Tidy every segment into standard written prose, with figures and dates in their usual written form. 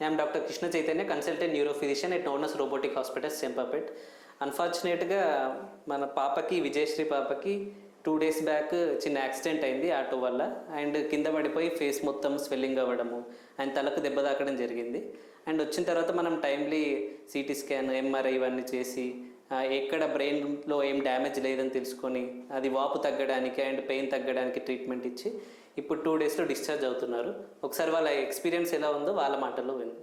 I'm doctor Krishna Chaitanya, consultant neuro physician at నోర్నస్ robotic hospitals, Champapet. అన్ఫార్చునేట్గా మన పాపకి, విజయశ్రీ పాపకి 2 days బ్యాక్ చిన్న యాక్సిడెంట్ అయింది ఆటో వల్ల. అండ్ కింద పడిపోయి ఫేస్ మొత్తం స్వెల్లింగ్ అవ్వడము అండ్ తలకు దెబ్బ తాకడం జరిగింది. అండ్ వచ్చిన తర్వాత మనం టైమ్లీ సిటీ స్కాన్, ఎంఆర్ఐ ఇవన్నీ చేసి ఎక్కడ బ్రెయిన్లో ఏం డ్యామేజ్ లేదని తెలుసుకొని అది వాపు తగ్గడానికి అండ్ పెయిన్ తగ్గడానికి ట్రీట్మెంట్ ఇచ్చి ఇప్పుడు 2 daysలో డిశ్చార్జ్ అవుతున్నారు. ఒకసారి వాళ్ళ ఎక్స్పీరియన్స్ ఎలా ఉందో వాళ్ళ మాటల్లో విను.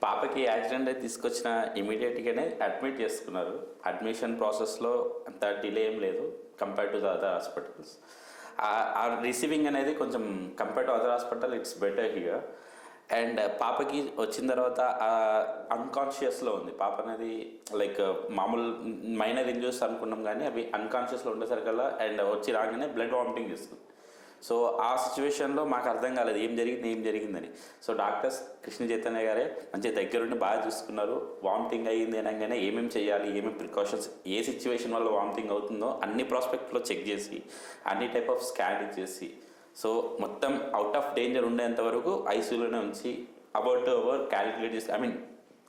పాపకి యాక్సిడెంట్ అయితే తీసుకొచ్చిన ఇమీడియట్గానే అడ్మిట్ చేసుకున్నారు. అడ్మిషన్ ప్రాసెస్లో అంత డిలే ఏం లేదు compare to the other hospitals. ఆ రిసీవింగ్ అనేది కొంచెం compare to other hospital it's better here. And పాపకి వచ్చిన తర్వాత అన్కాన్షియస్లో ఉంది పాప అనేది. లైక్ మామూలు మైనర్ ఇంజూరీస్ అనుకున్నాం కానీ అవి అన్కాన్షియస్లో ఉండేసరికల్లా అండ్ వచ్చి రాగానే బ్లడ్ వామిటింగ్ చేస్తుంది. సో ఆ సిచ్యువేషన్లో మాకు అర్థం కాలేదు ఏం జరిగిందని. సో డాక్టర్స్ కృష్ణ చైతన్య గారే మంచి దగ్గరుండి బాగా చూసుకున్నారు. వామిటింగ్ అయ్యింది అనగానే ఏమేమి చేయాలి, ఏమేమి ప్రికాషన్స్, ఏ సిచ్యువేషన్ వల్ల వామిటింగ్ అవుతుందో అన్ని ప్రాస్పెక్ట్లో చెక్ చేసి అన్ని టైప్ ఆఫ్ స్కాన్ ఇచ్చేసి సో మొత్తం అవుట్ ఆఫ్ డేంజర్ ఉండేంత వరకు ఐసీయూలోనే ఉంచి అబౌట్ క్యాలిక్యులేట్ చేసి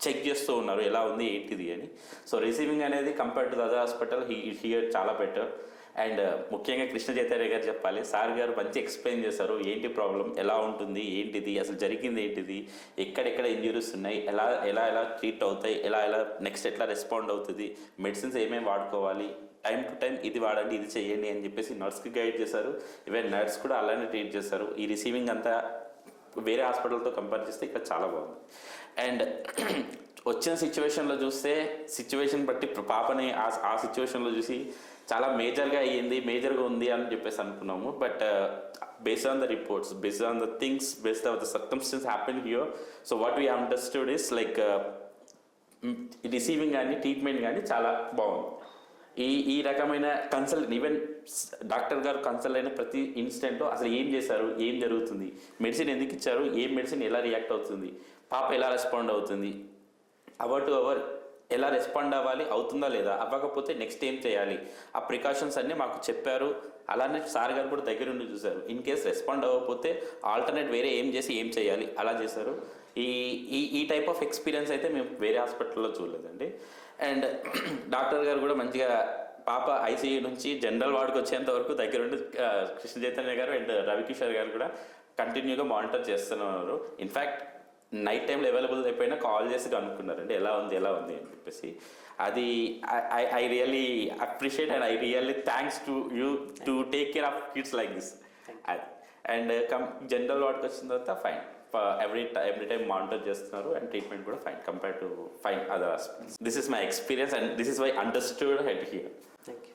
చెక్ చేస్తూ ఉన్నారు ఎలా ఉంది ఏంటిది అని. సో రిసీవింగ్ అనేది compare to the other hospital here చాలా బెటర్. అండ్ ముఖ్యంగా కృష్ణ చైతన్య గారు చెప్పాలి, సార్ గారు మంచి ఎక్స్ప్లెయిన్ చేశారు ఏంటి ప్రాబ్లం, ఎలా ఉంటుంది, ఏంటిది అసలు జరిగింది, ఏంటిది, ఎక్కడెక్కడ ఇంజురీస్ ఉన్నాయి, ఎలా ఎలా ఎలా ట్రీట్ అవుతాయి, ఎలా ఎలా నెక్స్ట్ ఎట్లా రెస్పాండ్ అవుతుంది, మెడిసిన్స్ ఏమేమి వాడుకోవాలి, టైం టు టైం ఇది వాడండి, ఇది చేయండి అని చెప్పేసి నర్స్కి గైడ్ చేశారు. ఈవెన్ నర్స్ కూడా అలానే ట్రీట్ చేశారు. ఈ రిసీవింగ్ అంతా వేరే హాస్పిటల్తో కంపేర్ చేస్తే ఇక్కడ చాలా బాగుంది. అండ్ వచ్చిన సిచ్యువేషన్లో చూస్తే సిచ్యువేషన్ బట్టి పాపని ఆ సిచ్యువేషన్లో చూసి చాలా మేజర్గా ఉంది అని చెప్పేసి అనుకున్నాము. But based on the reports, based on the things, based on the circumstance happen here, so what we understood is like receiving కానీ ట్రీట్మెంట్ కానీ చాలా బాగుంది. ఈ రకమైన కన్సల్ట్ ఈవెన్ డాక్టర్ గారు కన్సల్ట్ అయిన ప్రతి ఇన్స్టెంట్లో అసలు ఏం చేశారు, ఏం జరుగుతుంది, మెడిసిన్ ఎందుకు ఇచ్చారు, ఏ మెడిసిన్ ఎలా రియాక్ట్ అవుతుంది, పాప ఎలా రెస్పాండ్ అవుతుంది, అవర్ టు అవర్ ఎలా రెస్పాండ్ అవ్వాలి, అవుతుందా లేదా, అవ్వకపోతే నెక్స్ట్ ఏం చేయాలి, ఆ ప్రికాషన్స్ అన్నీ మాకు చెప్పారు. అలానే సార్ గారు కూడా దగ్గరుండి చూశారు. ఇన్ కేస్ రెస్పాండ్ అవ్వకపోతే ఆల్టర్నేట్ వేరే ఏం చేయాలి అలా చేశారు. ఈ టైప్ ఆఫ్ ఎక్స్పీరియన్స్ అయితే మేము వేరే హాస్పిటల్లో చూడలేదండి. అండ్ డాక్టర్ గారు కూడా మంచిగా పాప ఐసీయూ నుంచి జనరల్ వార్డుకి వచ్చేంత వరకు దగ్గరుండి కృష్ణ చైతన్య గారు అండ్ రవికిషోర్ గారు కూడా కంటిన్యూగా మానిటర్ చేస్తున్నారు. ఇన్ఫ్యాక్ట్ నైట్ టైంలో అవైలబుల్ అయిపోయినా కాల్ చేసి కనుక్కున్నారండి ఎలా ఉంది అని చెప్పేసి. అది I really appreciate and I really thanks to you to take care of kids like this. And general వార్డ్కి వచ్చిన తర్వాత ఫైన్, ఎవ్రీ టైం మానిటర్ చేస్తున్నారు అండ్ ట్రీట్మెంట్ కూడా fine compare to fine other hospitals. This is my experience and this is why understood head here. Thank you.